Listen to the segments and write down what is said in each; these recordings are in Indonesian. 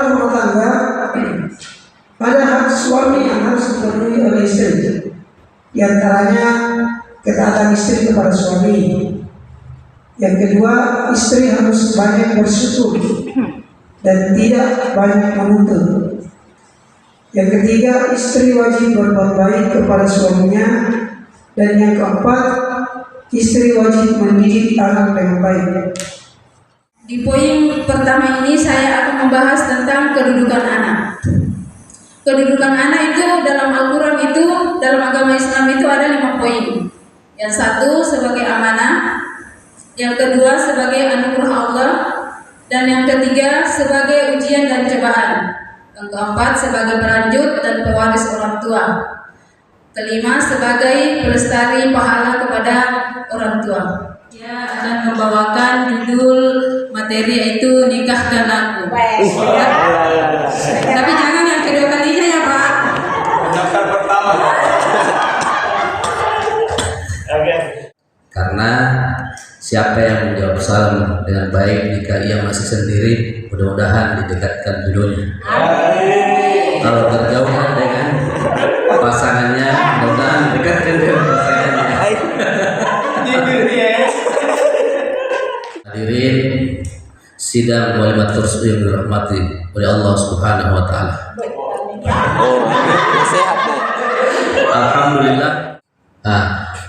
dalam rumah tangga ada hak suami yang harus dipenuhi oleh istri. Di antaranya ketaatan istri kepada suami. Yang kedua, istri harus banyak bersyukur dan tidak banyak menuntut. Yang ketiga, istri wajib berbuat baik kepada suaminya. Dan yang keempat, istri wajib mendidik anak dengan baik. Di poin pertama ini saya akan membahas tentang kedudukan anak. Kedudukan anak itu dalam Al-Quran itu, dalam agama Islam itu ada 5 poin. Yang satu sebagai amanah, yang kedua sebagai anugerah Allah, dan yang ketiga sebagai ujian dan cobaan, yang keempat sebagai pelanjut dan pewaris orang tua, kelima sebagai pelestari pahala kepada orang tua. Dia akan membawakan judul materi yaitu Nikahkan Aku. Tapi jangan yang kedua kalinya ya Pak. Pendaftar pertama. Karena siapa yang menjawab salam dengan baik jika ia masih sendiri, mudah-mudahan didekatkan jodohnya. Kalau terjauhan dengan pasangannya, mudah-mudahan didekatkan dengan pasangannya. Hadirin sidang walimat kursi yang dirahmati oleh Allah Subhanahu wa taala. Sehat deh. Alhamdulillah.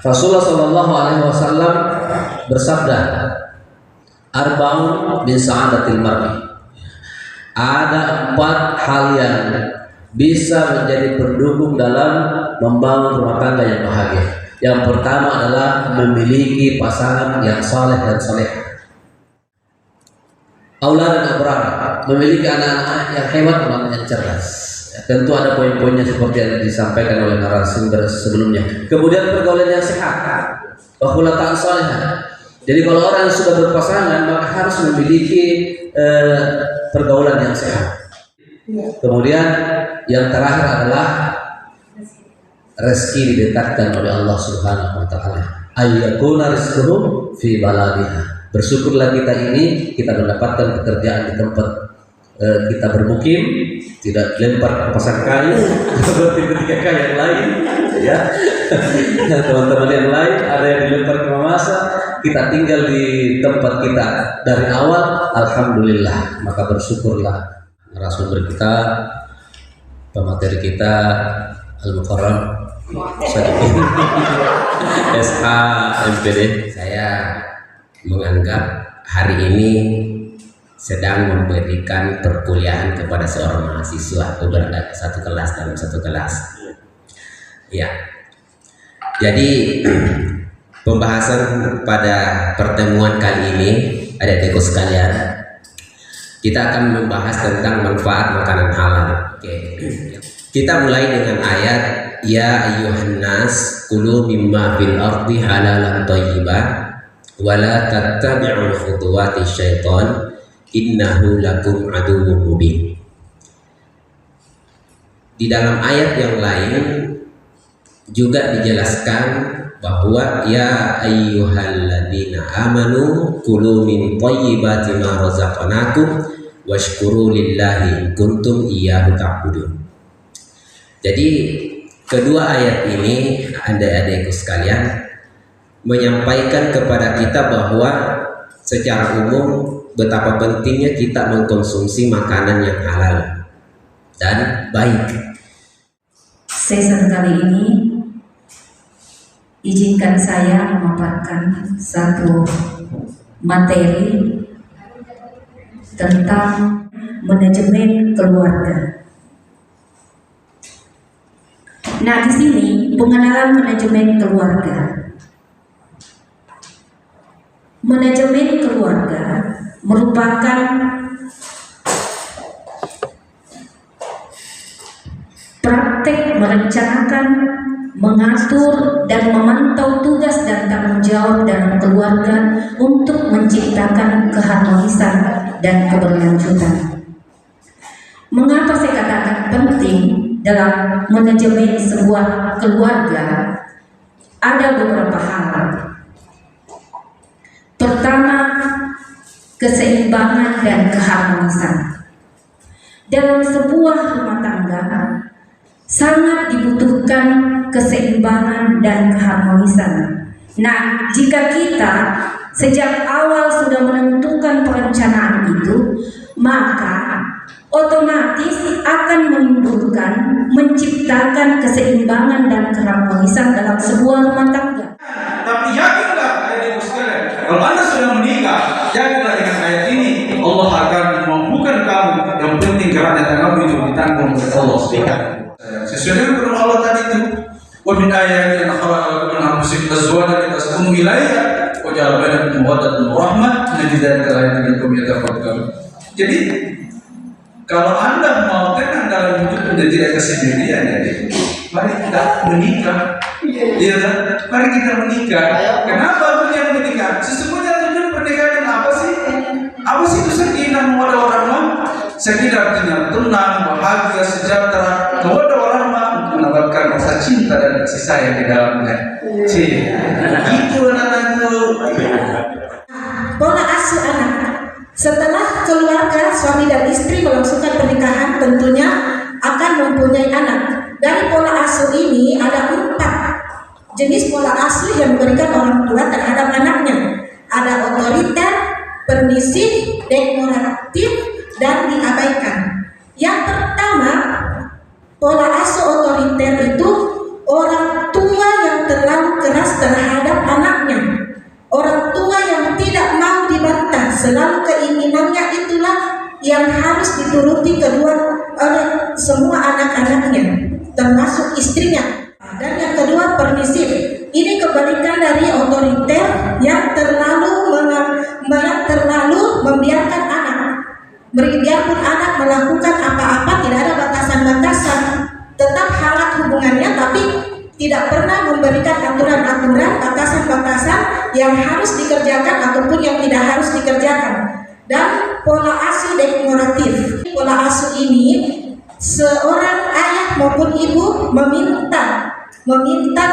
Rasulullah Shallallahu Alaihi Wasallam bersabda, "Arba'un min sa'adatil mar'i." Ada 4 hal yang bisa menjadi pendukung dalam membangun rumah tangga yang bahagia. Yang pertama adalah memiliki pasangan yang saleh dan saleh. Aulad dan abrar, memiliki anak-anak yang hebat dan yang cerdas. Tentu ada poin-poinnya seperti yang disampaikan oleh narasumber sebelumnya. Kemudian pergaulan yang sehat, khulataan salihah. Jadi kalau orang sudah berpasangan maka harus memiliki pergaulan yang sehat. Kemudian yang terakhir adalah rezeki didekatkan oleh Allah Subhanahu wa taala. Ayyakuna rizquhum fi baladiha. Bersyukurlah kita ini kita mendapatkan pekerjaan di tempat kita bermukim, tidak lempar pasang kayu seperti ketika kayu yang lain, ya. Teman-teman yang lain ada yang dilempar ke Mamasa, kita tinggal di tempat kita dari awal, alhamdulillah. Maka bersyukurlah. Narasumber kita, pemateri kita Al-Mukarram SH MPD. Saya menganggap hari ini sedang memberikan perkuliahan kepada seorang mahasiswa berada satu kelas dalam satu kelas. Ya, jadi pembahasan pada pertemuan kali ini ada teko sekalian. Kita akan membahas tentang manfaat makanan halal. Oke. Kita mulai dengan ayat ya ayyuhan nas kulu mimma fil ardi halalan thayyiban wa la tattabi'ul khutuwati syaitan innahu lakum aduwwum mubin. Di dalam ayat yang lain juga dijelaskan bahwa ya ayyuhalladzina amanu kulu min thayyibati ma razaqnakum washkuru lillahi in kuntum iyyahu ta'budun. Jadi kedua ayat ini adik-adikku sekalian menyampaikan kepada kita bahwa secara umum betapa pentingnya kita mengkonsumsi makanan yang halal dan baik. Season kali ini izinkan saya memaparkan satu materi tentang manajemen keluarga. Nah, di sini pengenalan manajemen keluarga. Manajemen keluarga merupakan praktek merencanakan, mengatur dan memantau tugas dan tanggung jawab dalam keluarga untuk menciptakan keharmonisan dan keberlanjutan. Mengapa saya katakan penting dalam manajemen sebuah keluarga? Ada beberapa hal. Pertama, keseimbangan dan keharmonisan. dalam sebuah rumah tangga sangat dibutuhkan keseimbangan dan keharmonisan. Nah, jika kita sejak awal sudah menentukan perencanaan itu, maka otomatis akan menimbulkan, menciptakan keseimbangan dan keharmonisan dalam sebuah rumah tangga. Tapi yakinlah adik-adik sekalian, kalau Anda sudah menikah, yakinlah dengan ayat ini, Allah akan memampukan kamu. Yang penting kerana kamu itu ditanggung oleh Allah Subhanahu. Sesuai dengan firman Allah tadi itu, wa min ayati an khalaqa min anfusikum azwajan litaskunu ilaiha wa ja'ala bainakum mawaddatan wa rahmah inna dzalika laayatin liqaumin yatafakkarun. Jadi kalau Anda mau tenang dalam hidup dan tidak kesendirian, jadi mari kita menikah. Iya kan? Mari kita menikah. Kenapa tujuan menikah? Sesungguhnya tujuan pernikahan apa sih? Apa sih itu sakinah mawaddah warahmah? Sakinah artinya tenang, bahagia, sejahtera. Mawaddah warahmah menambahkan rasa cinta dan kasih sayang di dalamnya. Itu anak-anakku. Pola asuh anak. Setelah keluarga suami dan istri melangsungkan pernikahan, tentunya akan mempunyai anak. Dari pola asuh ini ada 4 jenis pola asuh yang diberikan orang tua terhadap anaknya. Ada otoriter, permisif, dekoratif, dan diabaikan. Yang pertama, pola asuh otoriter itu orang tua yang terlalu keras terhadap anaknya. Orang tua yang tidak mau dibantah, selalu keinginannya itulah yang harus dituruti oleh semua anak-anaknya, termasuk istrinya. Dan yang kedua, permisif. Ini kebalikan dari otoriter yang terlalu membiarkan anak. Biarpun anak melakukan apa-apa, tidak ada batasan-batasan, tetap hangat hubungannya, tapi tidak pernah memberikan aturan-aturan, batasan-batasan yang harus dikerjakan ataupun yang tidak harus dikerjakan. Dan pola asuh dekoratif. Pola asuh ini seorang ayah maupun ibu meminta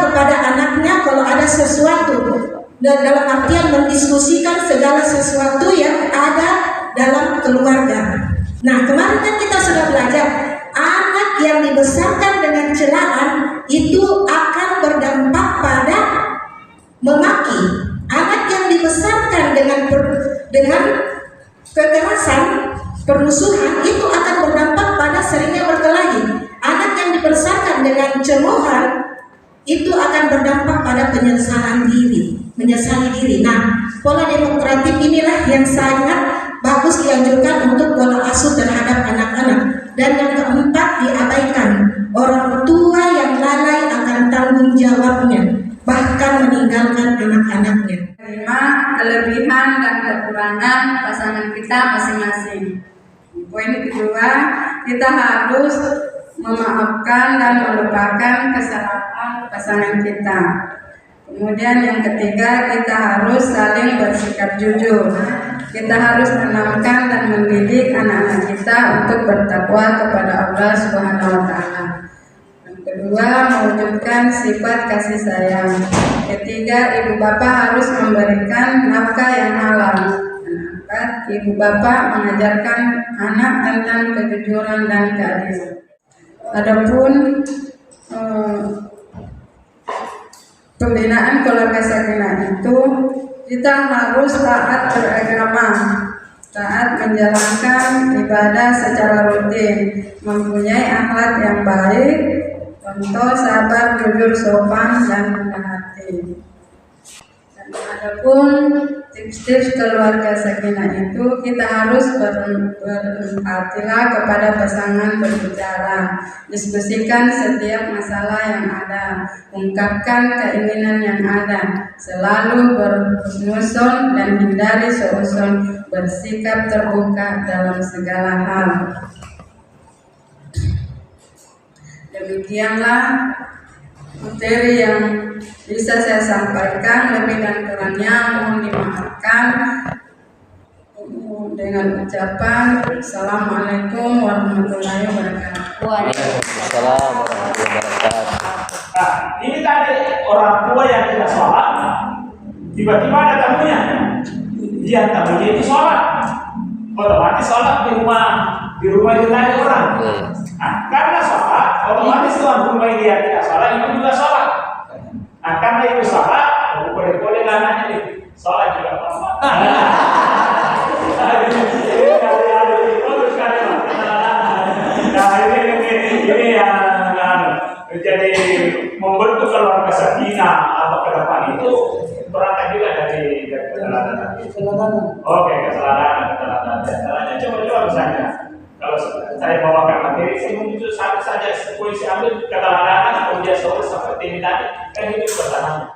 kepada anaknya kalau ada sesuatu, dan dalam artian mendiskusikan segala sesuatu yang ada dalam keluarga. Nah, kemarin kan kita sudah belajar, anak yang dibesarkan dengan celaan itu akan berdampak pada memaki. Anak yang dibesarkan dengan kekerasan, permusuhan, itu akan berdampak pada seringnya berkelahi. Anak yang dibesarkan dengan cemoohan itu akan berdampak pada menyesali diri. Nah, pola demokratif inilah yang sangat bagus dianjurkan untuk pola asuh terhadap anak-anak. Dan yang keempat, diabaikan. Orang tua yang lalai akan tanggung jawabnya, bahkan meninggalkan anak-anaknya. Terima kelebihan dan kekurangan pasangan kita masing-masing. Poin kedua, kita harus memaafkan dan melupakan kesalahan pasangan kita. Kemudian yang ketiga, kita harus saling bersikap jujur. Kita harus menanamkan dan mendidik anak-anak kita untuk bertakwa kepada Allah Subhanahu wa taala. Yang kedua, mewujudkan sifat kasih sayang. Ketiga, ibu bapak harus memberikan nafkah yang halal. Keempat, ibu bapak mengajarkan anak tentang kejujuran dan keadilan. Adapun pembinaan keluarga sakinah itu, kita harus taat beragama, taat menjalankan ibadah secara rutin, mempunyai akhlak yang baik, contoh sabar, jujur, sopan, dan rendah hati. Dan adapun tips-tips keluarga sakinah itu, kita harus berempatilah kepada pasangan berbicara, diskusikan setiap masalah yang ada, ungkapkan keinginan yang ada, selalu berhusnuzon dan hindari suudzon, bersikap terbuka dalam segala hal. Demikianlah materi yang bisa saya sampaikan, lebih dan kurangnya mohon dimaafkan. Dengan ucapan Assalamualaikum warahmatullahi wabarakatuh. Waalaikumsalam warahmatullahi wabarakatuh. Nah, ini tadi orang tua yang tidak sholat, tiba-tiba ada tamunya, dia tamunya itu sholat, otomatis sholat di rumah di rumah juga ada orang. Nah, karena salah, otomatis tuan rumah dia tidak salah, itu juga salah. Nah, karena itu salah, boleh-boleh anaknya nih, salah juga. Nah, ini yang jadi membentuk keluarga sakinah atau ke depan itu berangkat juga dari keteladanan. Oke, keteladanan. Coba misalnya, kalau saya bawakan materi, saya muncul satu saja polisi ambil keteladanan, kemudian sore seperti ini tadi, kan itu pertahanan.